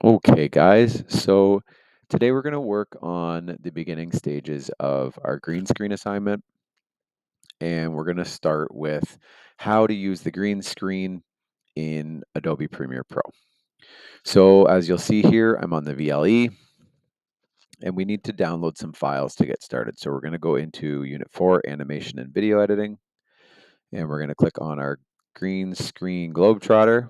Okay, guys. So today we're going to work on the beginning stages of our green screen assignment. And we're going to start with how to use the green screen in Adobe Premiere Pro. So as you'll see here, I'm on the VLE and we need to download some files to get started. So we're going to go into Unit 4, Animation and Video Editing, and we're going to click on our green screen Globetrotter.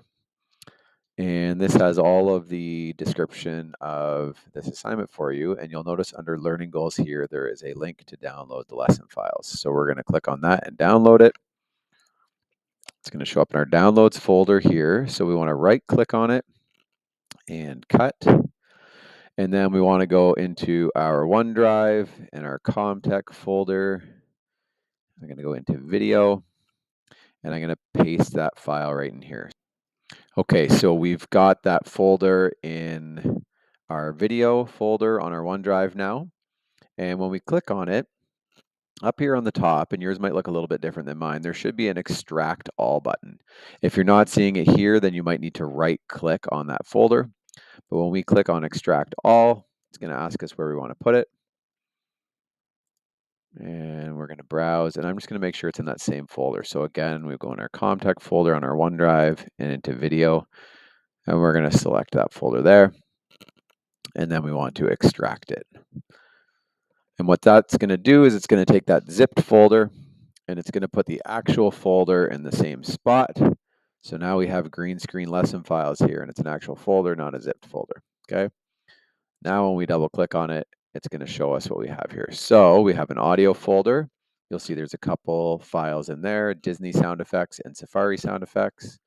And this has all of the description of this assignment for you. And you'll notice under Learning Goals here, there is a link to download the lesson files. So we're going to click on that and download it. It's going to show up in our Downloads folder here. So we want to right click on it and cut. And then we want to go into our OneDrive and our ComTech folder. I'm going to go into Video, and I'm going to paste that file right in here. Okay, so we've got that folder in our video folder on our OneDrive now. And when we click on it, up here on the top, and yours might look a little bit different than mine, there should be an Extract All button. If you're not seeing it here, then you might need to right click on that folder. But when we click on Extract All, it's going to ask us where we want to put it. And we're going to browse, and I'm just going to make sure it's in that same folder. So again, we go in our ComTech folder on our OneDrive and into Video. And we're going to select that folder there. And then we want to extract it. And what that's going to do is it's going to take that zipped folder and it's going to put the actual folder in the same spot. So now we have green screen lesson files here, and it's an actual folder, not a zipped folder. Okay. Now when we double click on it, it's going to show us what we have here. So we have an audio folder. You'll see there's a couple files in there, Disney sound effects and Safari sound effects.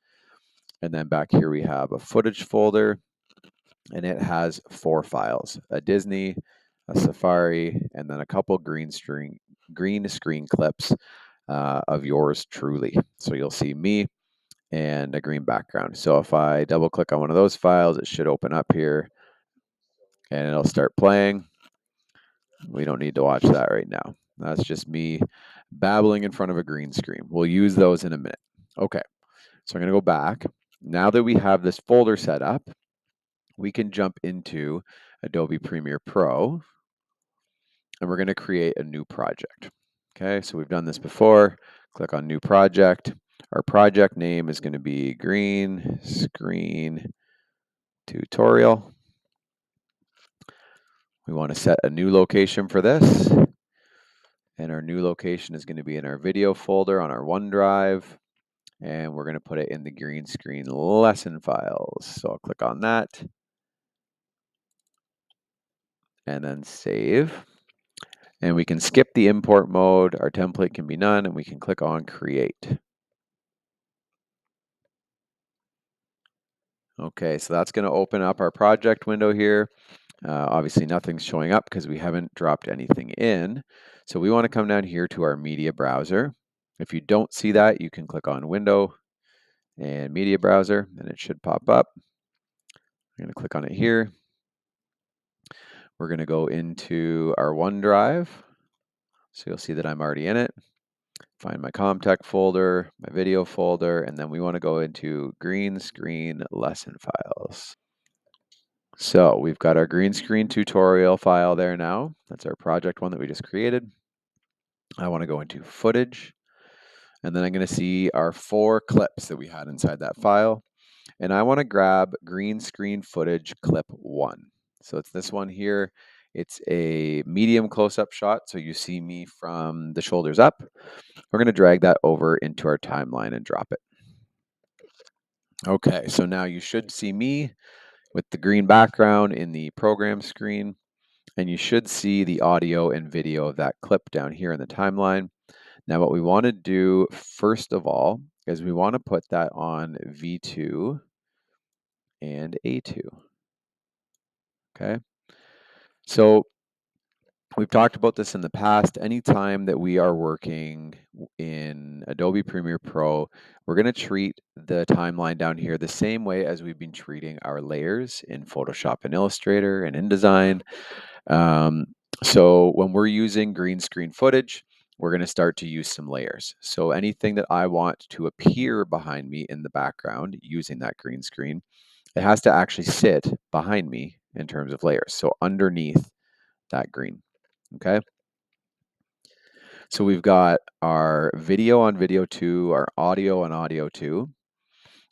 And then back here we have a footage folder, and it has 4 files: a Disney, a Safari, and then a couple green screen clips of yours truly. So you'll see me and a green background. So if I double click on one of those files, it should open up here and it'll start playing. We don't need to watch that right now. That's just me babbling in front of a green screen. We'll use those in a minute. Okay, so I'm going to go back. Now that we have this folder set up, we can jump into Adobe Premiere Pro, and we're going to create a new project. Okay, so we've done this before. Click on New Project. Our project name is going to be Green Screen Tutorial. We want to set a new location for this. And our new location is going to be in our video folder on our OneDrive. And we're going to put it in the green screen lesson files. So I'll click on that. And then save. And we can skip the import mode. Our template can be none, and we can click on create. Okay, so that's going to open up our project window here. Obviously nothing's showing up because we haven't dropped anything in. So we want to come down here to our media browser. If you don't see that, you can click on Window and Media Browser, and it should pop up. I'm going to click on it here. We're going to go into our OneDrive. So you'll see that I'm already in it. Find my ComTech folder, my video folder, and then we want to go into green screen lesson files. So we've got our green screen tutorial file there now. That's our project one that we just created. I want to go into footage, and then I'm going to see our 4 clips that we had inside that file. And I want to grab green screen footage clip 1. So it's this one here. It's a medium close-up shot, so you see me from the shoulders up. We're going to drag that over into our timeline and drop it. Okay, so now you should see me with the green background in the program screen, and you should see the audio and video of that clip down here in the timeline. Now what we want to do first of all is we want to put that on V2 and A2. Okay, so we've talked about this in the past. Anytime that we are working in Adobe Premiere Pro, we're going to treat the timeline down here the same way as we've been treating our layers in Photoshop and Illustrator and InDesign. So when we're using green screen footage, we're going to start to use some layers. So anything that I want to appear behind me in the background using that green screen, It has to actually sit behind me in terms of layers. So underneath that green, okay? So we've got our video on video 2, our audio on audio 2,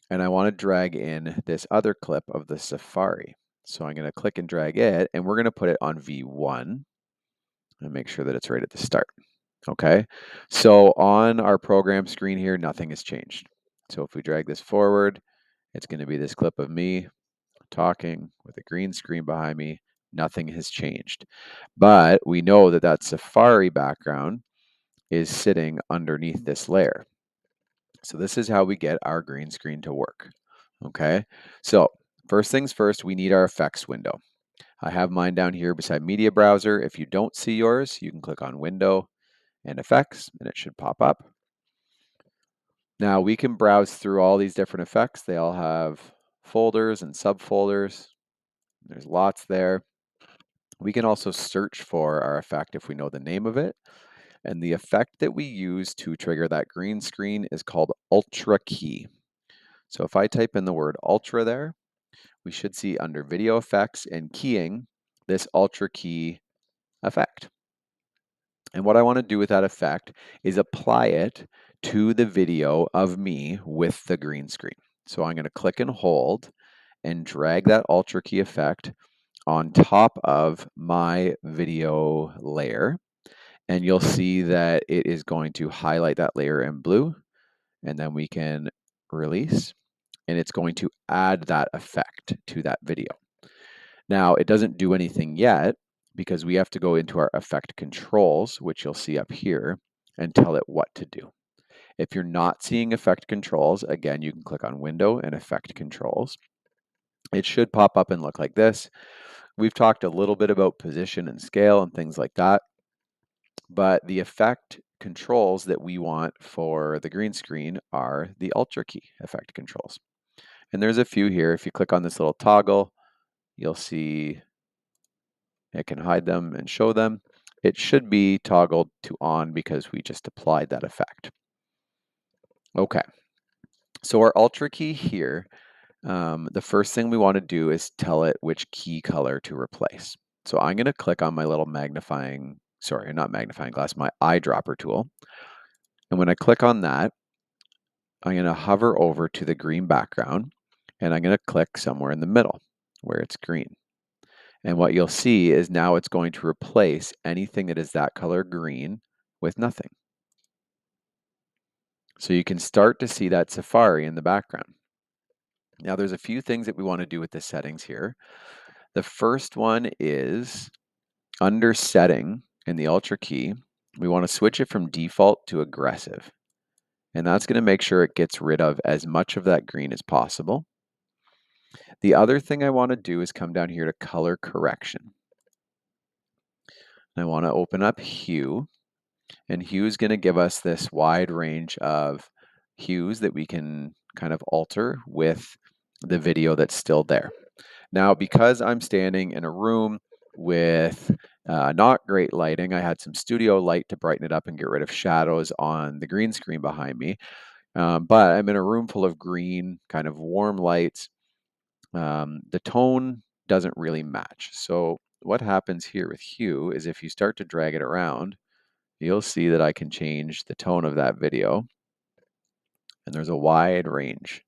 and I want to drag in this other clip of the Safari. So I'm going to click and drag it, and we're going to put it on V1 and make sure that it's right at the start. Okay, so on our program screen here, nothing has changed. So if we drag this forward, it's going to be this clip of me talking with a green screen behind me. Nothing has changed. But we know that that Safari background is sitting underneath this layer. So this is how we get our green screen to work. Okay, so first things first, we need our effects window. I have mine down here beside Media Browser. If you don't see yours, you can click on Window and Effects, and it should pop up. Now we can browse through all these different effects. They all have folders and subfolders. There's lots there. We can also search for our effect if we know the name of it. And the effect that we use to trigger that green screen is called Ultra Key. So if I type in the word Ultra there, we should see under Video Effects and Keying this Ultra Key effect. And what I want to do with that effect is apply it to the video of me with the green screen. So I'm going to click and hold and drag that Ultra Key effect on top of my video layer. And you'll see that it is going to highlight that layer in blue. And then we can release, and it's going to add that effect to that video. Now, it doesn't do anything yet because we have to go into our effect controls, which you'll see up here, and tell it what to do. If you're not seeing effect controls, again, you can click on Window and Effect Controls. It should pop up and look like this. We've talked a little bit about position and scale and things like that, but the effect controls that we want for the green screen are the Ultra Key effect controls. And there's a few here. If you click on this little toggle, you'll see it can hide them and show them. It should be toggled to on because we just applied that effect. Okay, so our Ultra Key here, the first thing we want to do is tell it which key color to replace. So I'm going to click on my little magnifying, sorry, not magnifying glass, my eyedropper tool. And when I click on that, I'm going to hover over to the green background, and I'm going to click somewhere in the middle where it's green. And what you'll see is now it's going to replace anything that is that color green with nothing. So you can start to see that Safari in the background. Now there's a few things that we want to do with the settings here. The first one is under setting in the Ultra Key, we want to switch it from default to aggressive. And that's going to make sure it gets rid of as much of that green as possible. The other thing I want to do is come down here to color correction. I want to open up hue, and hue is going to give us this wide range of hues that we can kind of alter with the video that's still there. Now, because I'm standing in a room with not great lighting, I had some studio light to brighten it up and get rid of shadows on the green screen behind me. But I'm in a room full of green, kind of warm lights. The tone doesn't really match. So what happens here with hue is if you start to drag it around, you'll see that I can change the tone of that video. And there's a wide range,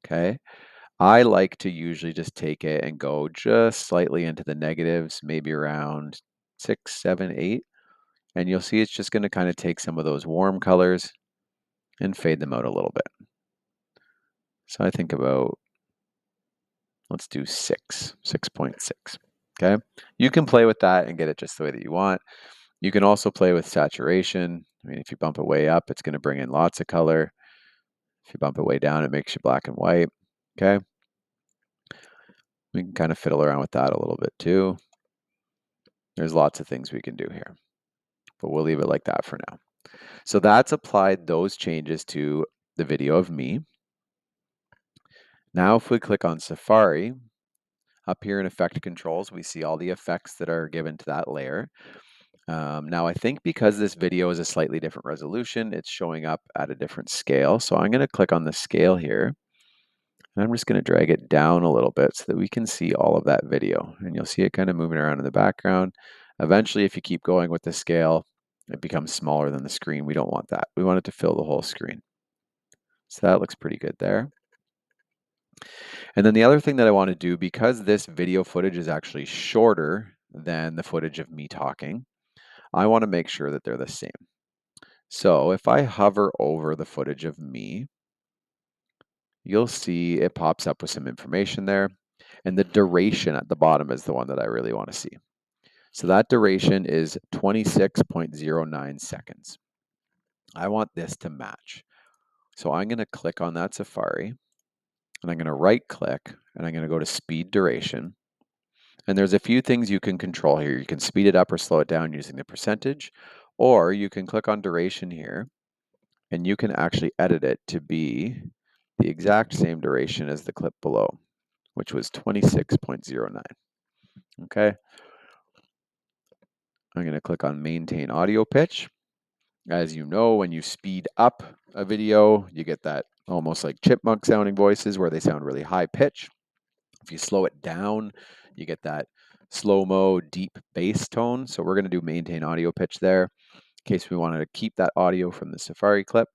okay? I like to usually just take it and go just slightly into the negatives, maybe around 6, 7, 8. And you'll see it's just going to kind of take some of those warm colors and fade them out a little bit. So I think about, let's do 6.6. Okay. You can play with that and get it just the way that you want. You can also play with saturation. I mean, if you bump it way up, it's going to bring in lots of color. If you bump it way down, it makes you black and white. Okay. We can kind of fiddle around with that a little bit too. There's lots of things we can do here, but we'll leave it like that for now. So that's applied those changes to the video of me. Now, if we click on Safari, up here in Effect Controls, we see all the effects that are given to that layer. Now, I think because this video is a slightly different resolution, it's showing up at a different scale. So I'm going to click on the scale here. And I'm just going to drag it down a little bit so that we can see all of that video. And you'll see it kind of moving around in the background. Eventually, if you keep going with the scale, it becomes smaller than the screen. We don't want that. We want it to fill the whole screen. So that looks pretty good there. And then the other thing that I want to do, because this video footage is actually shorter than the footage of me talking, I want to make sure that they're the same. So if I hover over the footage of me, you'll see it pops up with some information there. And the duration at the bottom is the one that I really want to see. So that duration is 26.09 seconds. I want this to match. So I'm going to click on that Safari, and I'm going to right click, and I'm going to go to speed duration. And there's a few things you can control here. You can speed it up or slow it down using the percentage, or you can click on duration here, and you can actually edit it to be the exact same duration as the clip below, which was 26.09. Okay. I'm going to click on maintain audio pitch. As you know, when you speed up a video, you get that almost like chipmunk sounding voices where they sound really high pitch. If you slow it down, you get that slow-mo deep bass tone. So we're going to do maintain audio pitch there in case we wanted to keep that audio from the Safari clip.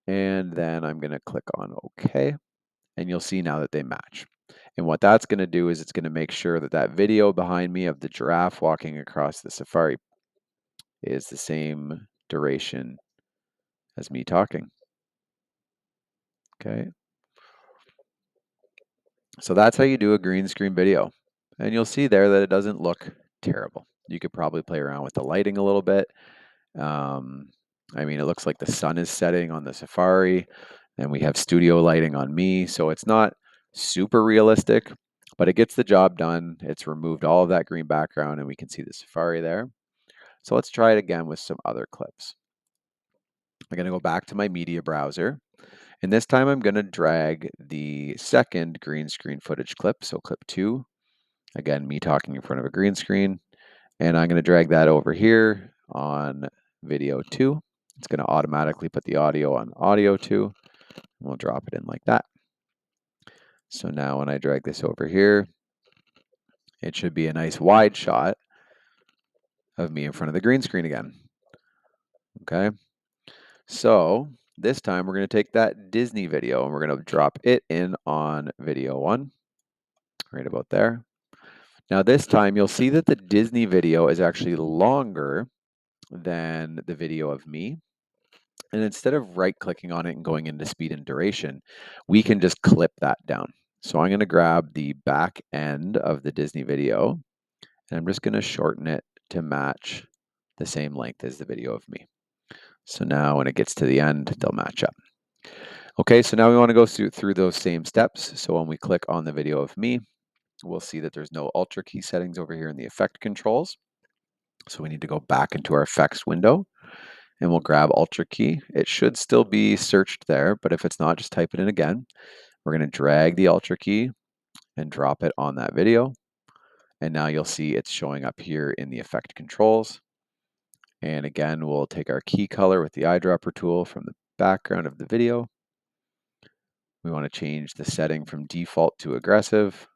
And then I'm going to click on OK, and you'll see now that they match. And what that's going to do is it's going to make sure that that video behind me of the giraffe walking across the Safari is the same duration as me talking. Okay. So that's how you do a green screen video. And you'll see there that it doesn't look terrible. You could probably play around with the lighting a little bit. I mean, it looks like the sun is setting on the Safari, and we have studio lighting on me. So it's not super realistic, but it gets the job done. It's removed all of that green background, and we can see the Safari there. So let's try it again with some other clips. I'm going to go back to my media browser. And this time I'm going to drag the second green screen footage clip, so clip 2. Again, me talking in front of a green screen. And I'm going to drag that over here on video 2. It's going to automatically put the audio on audio 2. And we'll drop it in like that. So now when I drag this over here, it should be a nice wide shot of me in front of the green screen again. Okay. So this time we're going to take that Disney video and we're going to drop it in on video 1, right about there. Now this time you'll see that the Disney video is actually longer than the video of me. And instead of right clicking on it and going into speed and duration, we can just clip that down. So I'm going to grab the back end of the Disney video and I'm just going to shorten it to match the same length as the video of me. So now when it gets to the end, they'll match up. Okay, so now we want to go through those same steps. So when we click on the video of me, we'll see that there's no Ultra Key settings over here in the effect controls. So we need to go back into our effects window and we'll grab Ultra Key. It should still be searched there, but if it's not, just type it in again. We're going to drag the Ultra Key and drop it on that video. And now you'll see it's showing up here in the effect controls. And again, we'll take our key color with the eyedropper tool from the background of the video. We want to change the setting from default to aggressive.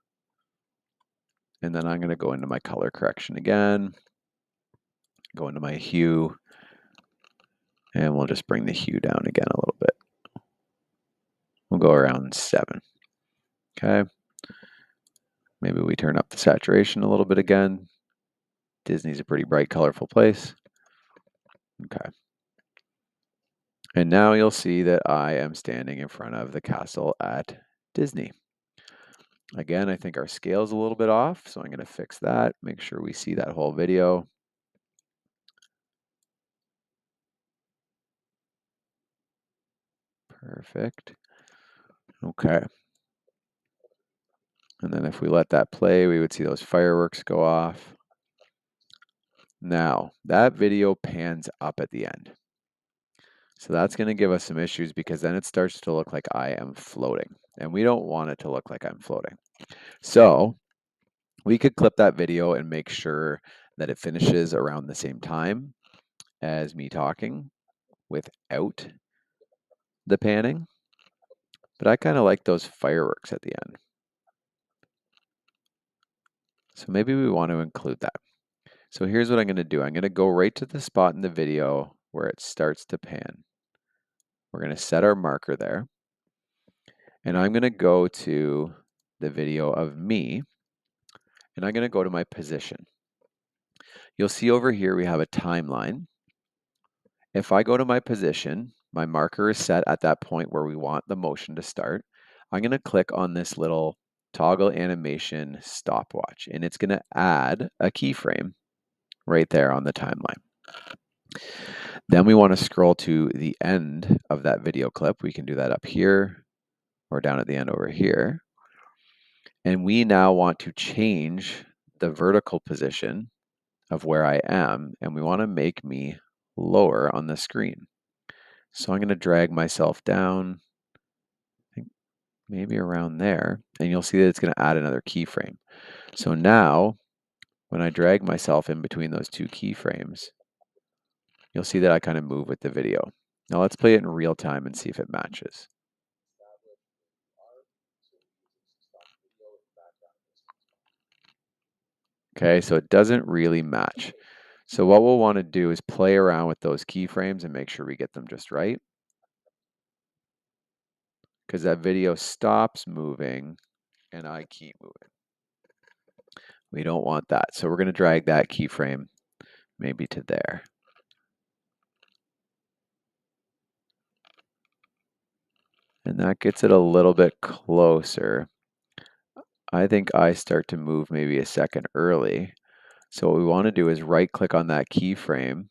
And then I'm going to go into my color correction again, go into my hue, and we'll just bring the hue down again a little bit. We'll go around 7. Okay. Maybe we turn up the saturation a little bit again. Disney's a pretty bright, colorful place. Okay. And now you'll see that I am standing in front of the castle at Disney. Again, I think our scale is a little bit off, so I'm going to fix that, make sure we see that whole video. Perfect. Okay. And then if we let that play, we would see those fireworks go off. Now, that video pans up at the end. So that's going to give us some issues because then it starts to look like I am floating. And we don't want it to look like I'm floating. So we could clip that video and make sure that it finishes around the same time as me talking without the panning. but I kind of like those fireworks at the end. So maybe we want to include that. So here's what I'm going to do. I'm going to go right to the spot in the video where it starts to pan. We're going to set our marker there. And I'm going to go to the video of me, and I'm going to go to my position. You'll see over here we have a timeline. If I go to my position, my marker is set at that point where we want the motion to start. I'm going to click on this little toggle animation stopwatch, and it's going to add a keyframe right there on the timeline. Then we want to scroll to the end of that video clip. We can do that up here or down at the end over here. And we now want to change the vertical position of where I am, and we want to make me lower on the screen. So I'm going to drag myself down, I think maybe around there, and you'll see that it's going to add another keyframe. So now, when I drag myself in between those two keyframes, you'll see that I kind of move with the video. Now let's play it in real time and see if it matches. Okay, so it doesn't really match. So what we'll want to do is play around with those keyframes and make sure we get them just right. Because that video stops moving and I keep moving. We don't want that. So we're going to drag that keyframe maybe to there. And that gets it a little bit closer. I think I start to move maybe a second early. So what we want to do is right click on that keyframe.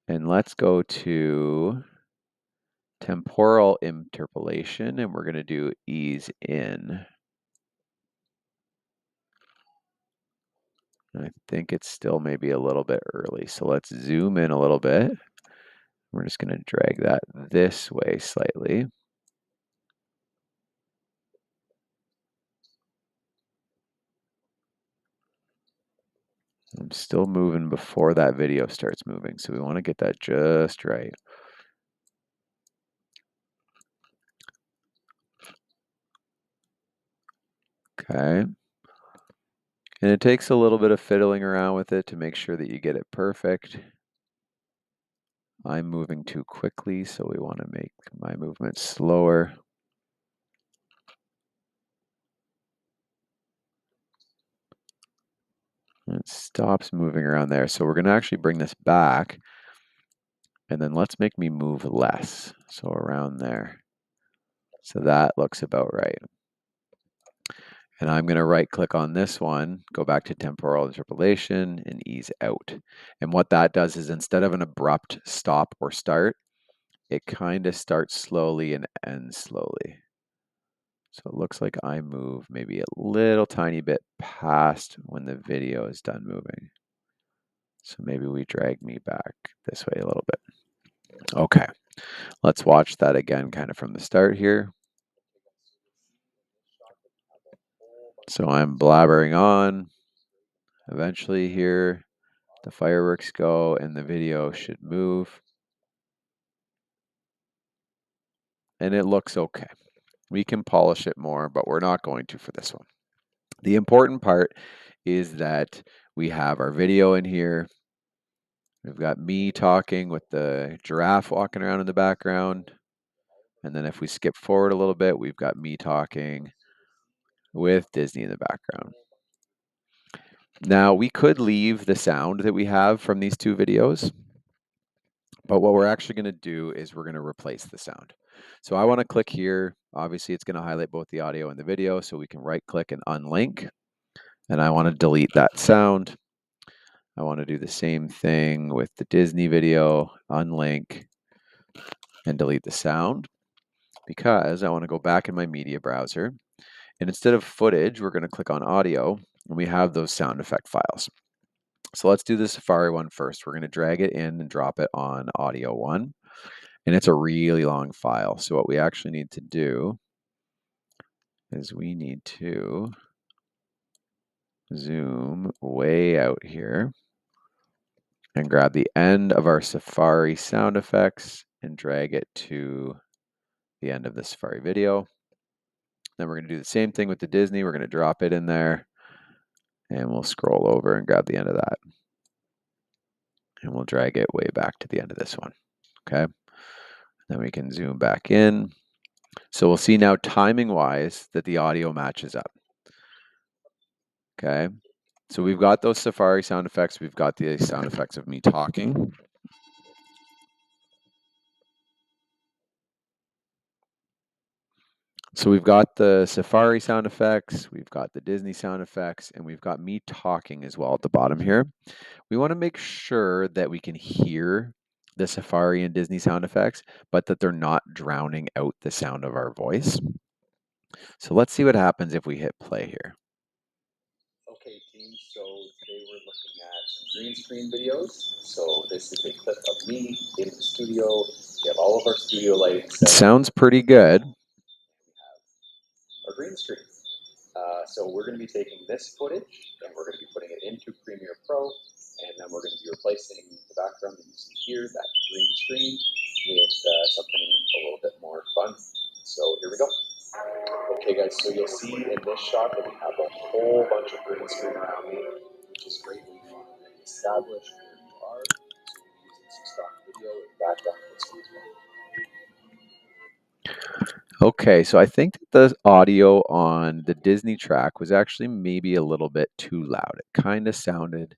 And let's go to temporal interpolation, and we're going to do ease in. I think it's still maybe a little bit early. So let's zoom in a little bit. We're just going to drag that this way slightly. I'm still moving before that video starts moving, so we want to get that just right. Okay. And it takes a little bit of fiddling around with it to make sure that you get it perfect. I'm moving too quickly, so we want to make my movement slower. And it stops moving around there. So we're going to actually bring this back. And then let's make me move less. So around there. So that looks about right. And I'm going to right click on this one, go back to temporal interpolation and ease out. And what that does is instead of an abrupt stop or start, it kind of starts slowly and ends slowly. So it looks like I move maybe a little tiny bit past when the video is done moving. So maybe we drag me back this way a little bit. Okay, let's watch that again kind of from the start here. So I'm blabbering on. Eventually here, the fireworks go and the video should move. And it looks okay. We can polish it more, but we're not going to for this one. The important part is that we have our video in here. We've got me talking with the giraffe walking around in the background. And then if we skip forward a little bit, we've got me talking with Disney in the background. Now, we could leave the sound that we have from these two videos, but what we're actually going to do is we're going to replace the sound. So I want to click here. Obviously, it's going to highlight both the audio and the video, so we can right-click and unlink. And I want to delete that sound. I want to do the same thing with the Disney video, unlink, and delete the sound, because I want to go back in my media browser. And instead of footage, we're going to click on audio, and we have those sound effect files. So let's do the Safari one first. We're going to drag it in and drop it on audio one. And it's a really long file. So what we actually need to do is we need to zoom way out here and grab the end of our Safari sound effects and drag it to the end of the Safari video. Then we're going to do the same thing with the Disney. We're going to drop it in there, and we'll scroll over and grab the end of that. And we'll drag it way back to the end of this one. Okay. Then we can zoom back in. So we'll see now timing-wise that the audio matches up. Okay. So we've got those Safari sound effects. We've got the sound effects of me talking. So we've got the Safari sound effects, we've got the Disney sound effects, and we've got me talking as well at the bottom here. We want to make sure that we can hear the Safari and Disney sound effects, but that they're not drowning out the sound of our voice. So let's see what happens if we hit play here. Okay, team, so today we're looking at some green screen videos. So this is a clip of me in the studio. We have all of our studio lighting set. Sounds pretty good. We have our green screen. So we're going to be taking this footage and we're going to be putting it into Premiere Pro, and then we're going to be replacing the background that you see here, that green screen, with something a little bit more fun. So here we go. Okay guys, so you'll see in this shot that we have a whole bunch of green screen around me, which is great when you want to really establish where you are. So we'll be using some stock video in the background of this one as well. Okay, so I think that the audio on the Disney track was actually maybe a little bit too loud. It kind of sounded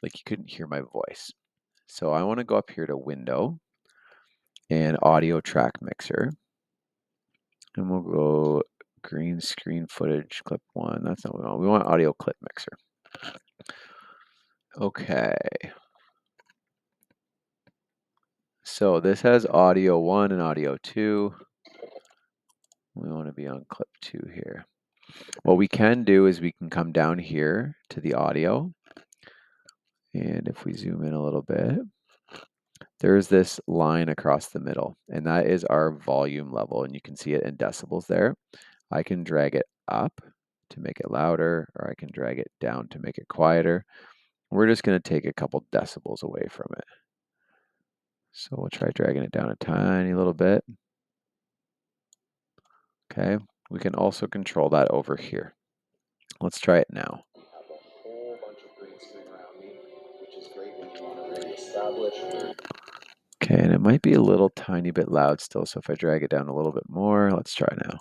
like you couldn't hear my voice. So I want to go up here to Window and Audio Track Mixer. And we'll go green screen footage, clip 1. That's not what we want. We want Audio Clip Mixer. Okay. So this has audio 1 and audio 2. We want to be on clip 2 here. What we can do is we can come down here to the audio. And if we zoom in a little bit, there's this line across the middle, and that is our volume level. And you can see it in decibels there. I can drag it up to make it louder, or I can drag it down to make it quieter. We're just going to take a couple decibels away from it. So we'll try dragging it down a tiny little bit. Okay, we can also control that over here. Let's try it now. We have a whole bunch of green screen around me, which is great when you want to really establish. Okay, and it might be a little tiny bit loud still, so if I drag it down a little bit more, let's try now.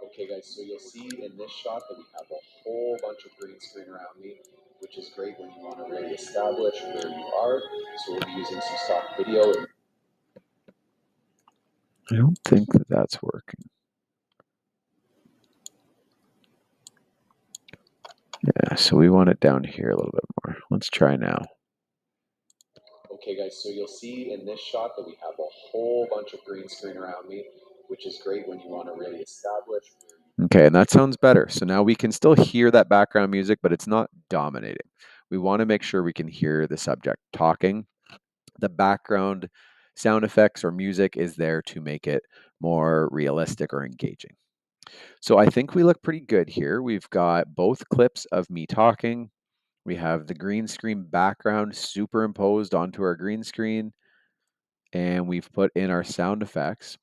Okay guys, so you'll see in this shot that we have a whole bunch of green screen around me, which is great when you want to really establish where you are. So we'll be using some stock video. I don't think that that's working. Yeah, so we want it down here a little bit more. Let's try now. Okay guys, so you'll see in this shot that we have a whole bunch of green screen around me, which is great when you want to really establish. Okay, and that sounds better. So now we can still hear that background music, but it's not dominating. We want to make sure we can hear the subject talking. The background sound effects or music is there to make it more realistic or engaging. So I think we look pretty good here. We've got both clips of me talking. We have the green screen background superimposed onto our green screen, and we've put in our sound effects.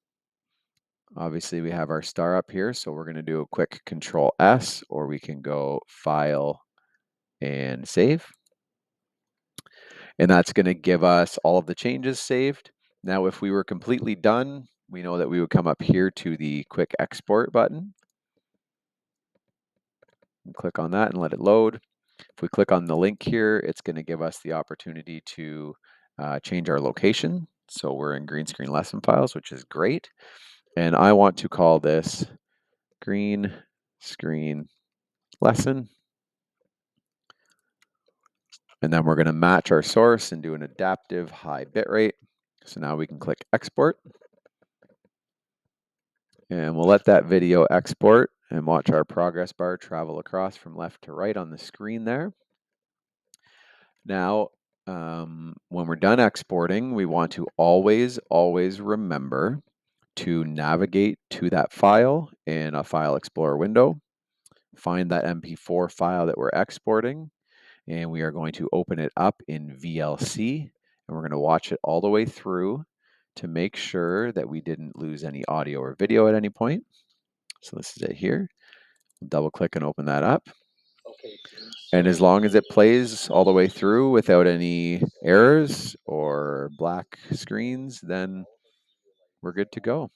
Obviously, we have our star up here, so we're going to do a quick Control S, or we can go File and Save. And that's going to give us all of the changes saved. Now, if we were completely done, we know that we would come up here to the Quick Export button. And click on that and let it load. If we click on the link here, it's going to give us the opportunity to change our location. So we're in green screen lesson files, which is great. And I want to call this green screen lesson. And then we're going to match our source and do an adaptive high bitrate. So now we can click export. And we'll let that video export and watch our progress bar travel across from left to right on the screen there. Now, when we're done exporting, we want to always remember to navigate to that file in a File Explorer window, find that MP4 file that we're exporting, and we are going to open it up in VLC, and we're going to watch it all the way through to make sure that we didn't lose any audio or video at any point. So this is it here. Double click and open that up. And as long as it plays all the way through without any errors or black screens, then we're good to go.